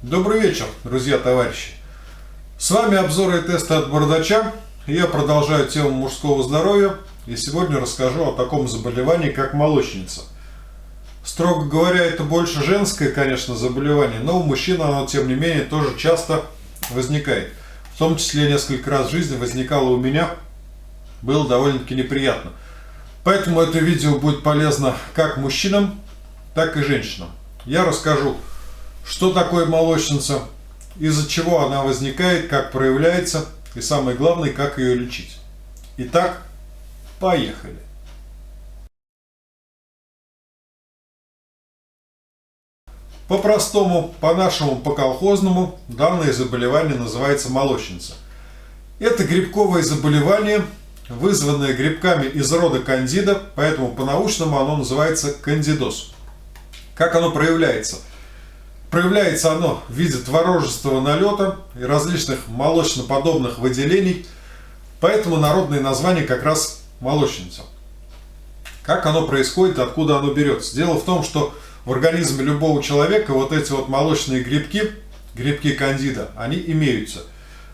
Добрый вечер, друзья, товарищи. С вами обзоры и тесты от Бородача. Я продолжаю тему мужского здоровья и сегодня расскажу о таком заболевании, как молочница. Строго говоря, это больше женское, конечно, заболевание, но у мужчин оно, тем не менее, тоже часто возникает. В том числе несколько раз в жизни возникало у меня, было довольно-таки неприятно. Поэтому это видео будет полезно как мужчинам, так и женщинам. Я расскажу, что такое молочница, из-за чего она возникает, как проявляется и самое главное, как ее лечить. Итак, поехали. По-простому, по-нашему, по-колхозному данное заболевание называется молочница. Это грибковое заболевание, вызванное грибками из рода кандида, поэтому по-научному оно называется кандидоз. Как оно проявляется? Проявляется оно в виде творожистого налета и различных молочноподобных выделений, поэтому народное название как раз молочница. Как оно происходит, откуда оно берется? Дело в том, что в организме любого человека вот эти вот молочные грибки, грибки кандида, они имеются.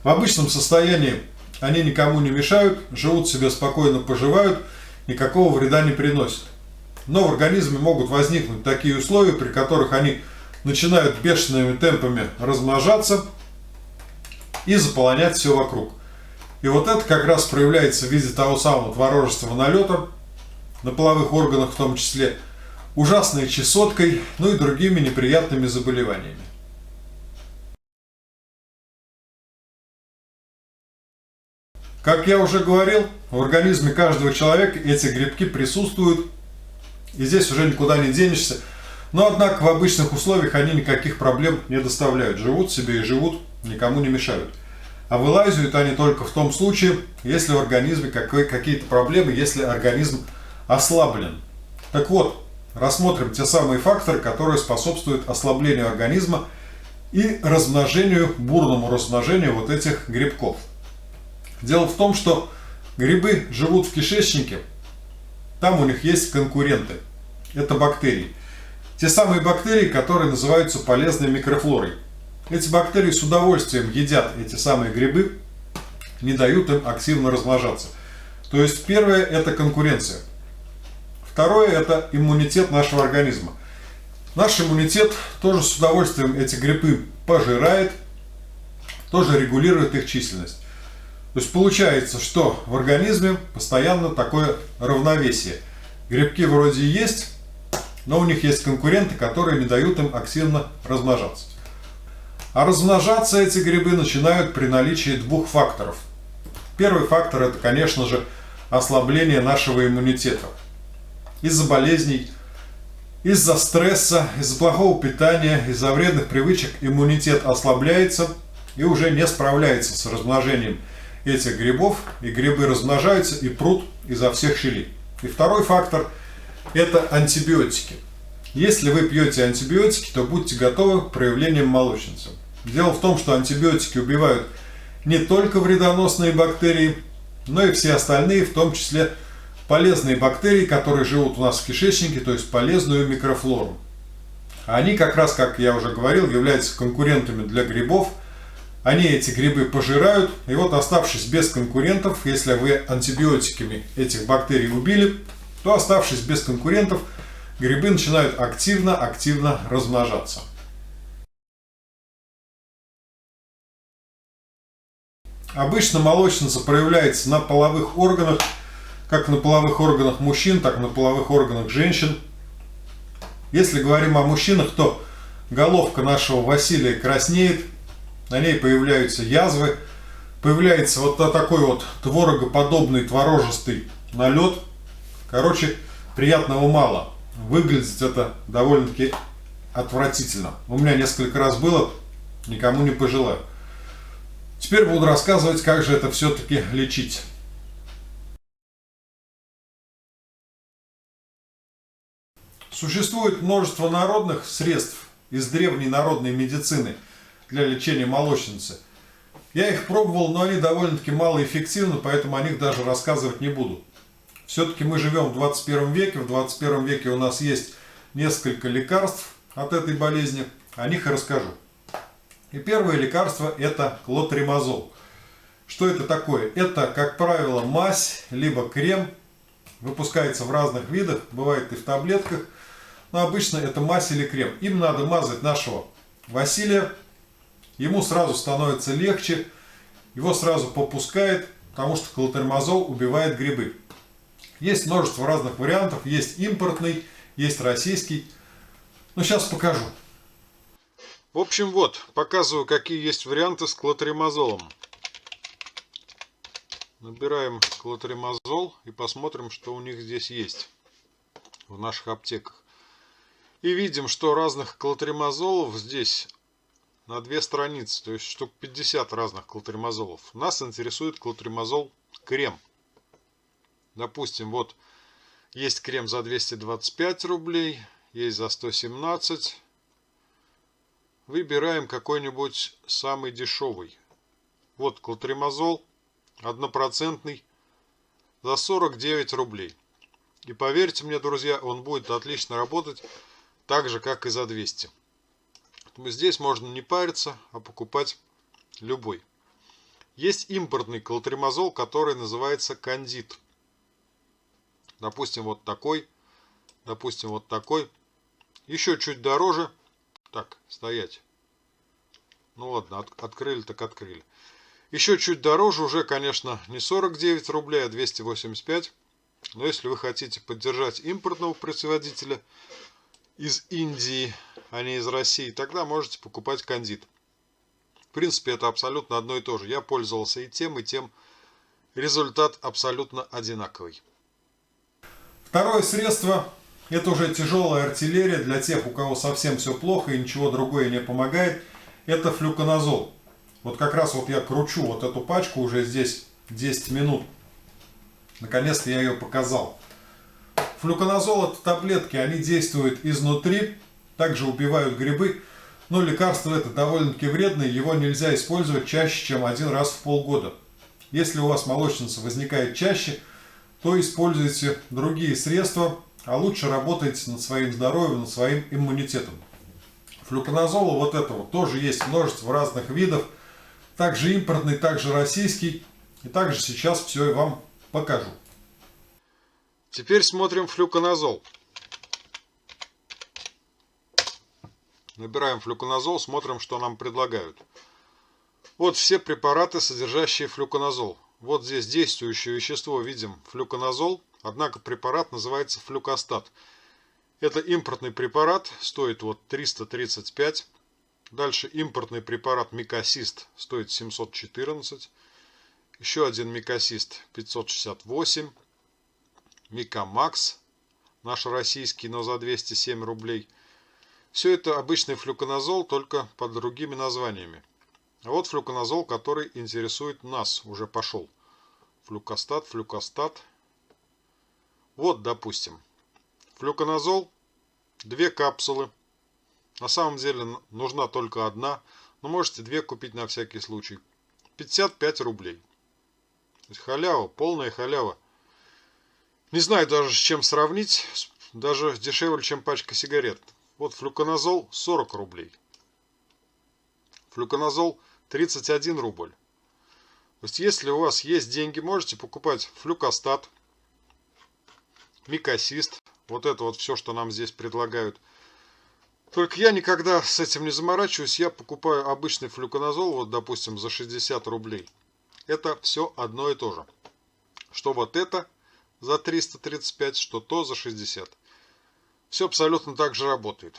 В обычном состоянии они никому не мешают, живут себе спокойно, поживают, никакого вреда не приносят. Но в организме могут возникнуть такие условия, при которых они начинают бешеными темпами размножаться и заполонять все вокруг. И вот это как раз проявляется в виде того самого творожистого налета, на половых органах в том числе, ужасной чесоткой, ну и другими неприятными заболеваниями. Как я уже говорил, в организме каждого человека эти грибки присутствуют, и здесь уже никуда не денешься. Но, однако, в обычных условиях они никаких проблем не доставляют. Живут себе и живут, никому не мешают. А вылазят они только в том случае, если в организме какие-то проблемы, если организм ослаблен. Так вот, рассмотрим те самые факторы, которые способствуют ослаблению организма и размножению, бурному размножению вот этих грибков. Дело в том, что грибы живут в кишечнике, там у них есть конкуренты. Это бактерии. Те самые бактерии, которые называются полезной микрофлорой. Эти бактерии с удовольствием едят эти самые грибы, не дают им активно размножаться. То есть первое – это конкуренция. Второе – это иммунитет нашего организма. Наш иммунитет тоже с удовольствием эти грибы пожирает, тоже регулирует их численность. То есть получается, что в организме постоянно такое равновесие. Грибки вроде есть, но у них есть конкуренты, которые не дают им активно размножаться. А размножаться эти грибы начинают при наличии двух факторов. Первый фактор – это, конечно же, ослабление нашего иммунитета. Из-за болезней, из-за стресса, из-за плохого питания, из-за вредных привычек иммунитет ослабляется и уже не справляется с размножением этих грибов, и грибы размножаются и прут изо всех щелей. И второй фактор – это антибиотики. Если вы пьете антибиотики, то будьте готовы к проявлениям молочницы. Дело в том, что антибиотики убивают не только вредоносные бактерии, но и все остальные, в том числе полезные бактерии, которые живут у нас в кишечнике, то есть полезную микрофлору. Они как раз, как я уже говорил, являются конкурентами для грибов. Они эти грибы пожирают, и вот оставшись без конкурентов, если вы антибиотиками этих бактерий убили, то оставшись без конкурентов, грибы начинают активно размножаться. Обычно молочница проявляется на половых органах, как на половых органах мужчин, так и на половых органах женщин. Если говорим о мужчинах, то головка нашего Василия краснеет, на ней появляются язвы, появляется вот такой вот творогоподобный творожистый налет. Короче, приятного мало. Выглядит это довольно-таки отвратительно. У меня несколько раз было, никому не пожелаю. Теперь буду рассказывать, как же это все-таки лечить. Существует множество народных средств из древней народной медицины для лечения молочницы. Я их пробовал, но они довольно-таки малоэффективны, поэтому о них даже рассказывать не буду. Все-таки мы живем в 21 веке. В 21 веке у нас есть несколько лекарств от этой болезни. О них и расскажу. И первое лекарство это клотримазол. Что это такое? Это, как правило, мазь, либо крем. Выпускается в разных видах, бывает и в таблетках. Но обычно это мазь или крем. Им надо мазать нашего Василия. Ему сразу становится легче. Его сразу попускает, потому что клотримазол убивает грибы. Есть множество разных вариантов. Есть импортный, есть российский. Но сейчас покажу. В общем, вот, показываю, какие есть варианты с клотримазолом. Набираем клотримазол и посмотрим, что у них здесь есть в наших аптеках. И видим, что разных клотримазолов здесь на 2 страницы, то есть штук 50 разных клотримазолов. Нас интересует клотримазол крем. Допустим, вот есть крем за 225 рублей, есть за 117. Выбираем какой-нибудь самый дешевый. Вот клотримазол 1% за 49 рублей. И поверьте мне, друзья, он будет отлично работать, так же, как и за 200. Здесь можно не париться, а покупать любой. Есть импортный клотримазол, который называется Кандид. Допустим, вот такой. Допустим, вот такой. Еще чуть дороже. Так, стоять. Ну ладно, открыли так открыли. Еще чуть дороже, уже, конечно, не 49 рублей, а 285. Но если вы хотите поддержать импортного производителя из Индии, а не из России, тогда можете покупать Кандид. В принципе, это абсолютно одно и то же. Я пользовался и тем. Результат абсолютно одинаковый. Второе средство – это уже тяжелая артиллерия для тех, у кого совсем все плохо и ничего другое не помогает. Это флюконазол. Вот как раз вот я кручу вот эту пачку уже здесь 10 минут. Наконец-то я ее показал. Флюконазол это таблетки, они действуют изнутри, также убивают грибы. Но лекарство это довольно-таки вредное, его нельзя использовать чаще, чем 1 раз в полгода. Если у вас молочница возникает чаще, то используйте другие средства, а лучше работайте над своим здоровьем, над своим иммунитетом. Флюконазола вот этого тоже есть множество разных видов, также импортный, также российский, и также сейчас все я вам покажу. Теперь смотрим флюконазол. Набираем флюконазол, смотрим, что нам предлагают. Вот все препараты, содержащие флюконазол. Вот здесь действующее вещество видим флюконазол, однако препарат называется флюкостат. Это импортный препарат, стоит вот 335. Дальше импортный препарат Микасист стоит 714. Еще один Микасист 568. Микамакс, наш российский, но за 207 рублей. Все это обычный флюконазол, только под другими названиями. А вот флюконазол, который интересует нас, уже пошел. Флюкостат, флюкостат. Вот, допустим, флюконазол, 2 капсулы. На самом деле нужна только одна, но можете 2 купить на всякий случай. 55 рублей. То есть халява, полная халява. Не знаю даже с чем сравнить, даже дешевле, чем пачка сигарет. Вот флюконазол 40 рублей. Флюконазол 31 рубль. То есть если у вас есть деньги, можете покупать флюкостат, Микасист. Вот это вот все, что нам здесь предлагают. Только я никогда с этим не заморачиваюсь. Я покупаю обычный флюконазол, вот допустим, за 60 рублей. Это все одно и то же. Что вот это за 335, что то за 60. Все абсолютно так же работает.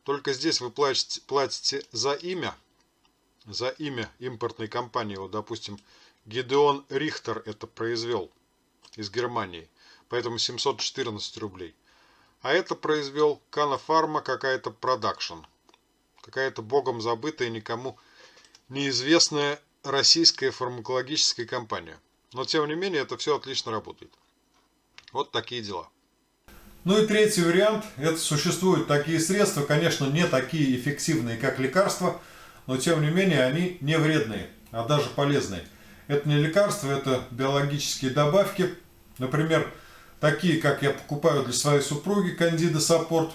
Только здесь вы платите за имя импортной компании. Вот, допустим, Гидеон Рихтер это произвел из Германии. Поэтому 714 рублей. А это произвел Канафарма какая-то продакшн. Какая-то богом забытая, никому неизвестная российская фармакологическая компания. Но тем не менее это все отлично работает. Вот такие дела. Ну и третий вариант. Это существуют такие средства, конечно, не такие эффективные, как лекарства, но тем не менее они не вредные, а даже полезные. Это не лекарства, это биологические добавки. Например, такие, как я покупаю для своей супруги, Кандида Саппорт.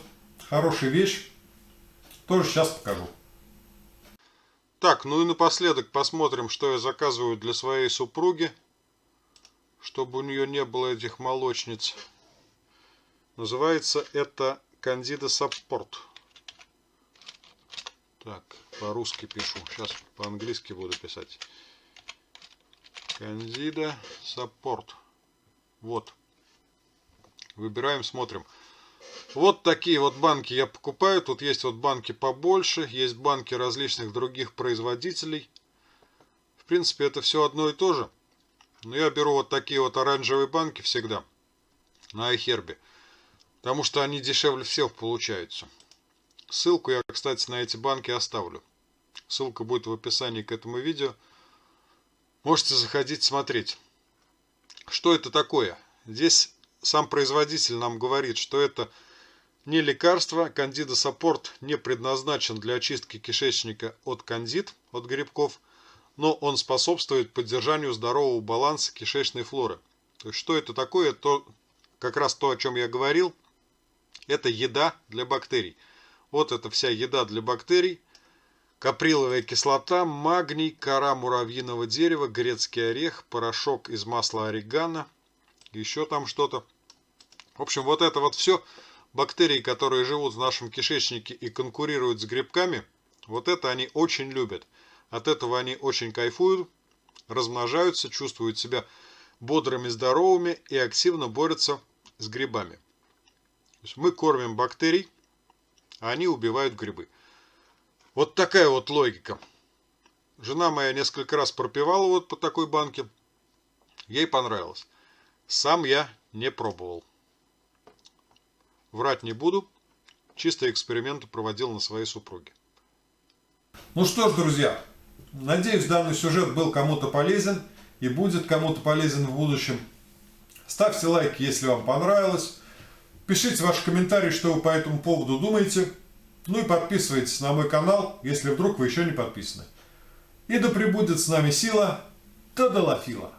Хорошая вещь. Тоже сейчас покажу. Так, ну и напоследок посмотрим, что я заказываю для своей супруги, чтобы у нее не было этих молочниц. Называется это Candida Support. Так, по-русски пишу. Сейчас по-английски буду писать. Candida Support. Вот. Выбираем, смотрим. Вот такие вот банки я покупаю. Тут есть вот банки побольше. Есть банки различных других производителей. В принципе, это все одно и то же. Но я беру вот такие вот оранжевые банки всегда. На iHerb. Потому что они дешевле всех получаются. Ссылку я, кстати, на эти банки оставлю. Ссылка будет в описании к этому видео. Можете заходить смотреть. Что это такое? Здесь сам производитель нам говорит, что это не лекарство. Candida Support не предназначен для очистки кишечника от кандид, от грибков, но он способствует поддержанию здорового баланса кишечной флоры. То есть, что это такое? То, как раз то, о чем я говорил, это еда для бактерий. Вот это вся еда для бактерий. Каприловая кислота, магний, кора муравьиного дерева, грецкий орех, порошок из масла орегано, еще там что-то. В общем, вот это вот все бактерии, которые живут в нашем кишечнике и конкурируют с грибками, вот это они очень любят. От этого они очень кайфуют, размножаются, чувствуют себя бодрыми, здоровыми и активно борются с грибами. То есть мы кормим бактерий, а они убивают грибы. Вот такая вот логика. Жена моя несколько раз пропивала вот по такой банке. Ей понравилось. Сам я не пробовал. Врать не буду. Чисто эксперименты проводил на своей супруге. Ну что ж, друзья. Надеюсь, данный сюжет был кому-то полезен и будет кому-то полезен в будущем. Ставьте лайк, если вам понравилось. Пишите ваши комментарии, что вы по этому поводу думаете. Ну и подписывайтесь на мой канал, если вдруг вы еще не подписаны. И да пребудет с нами сила Тадалафила.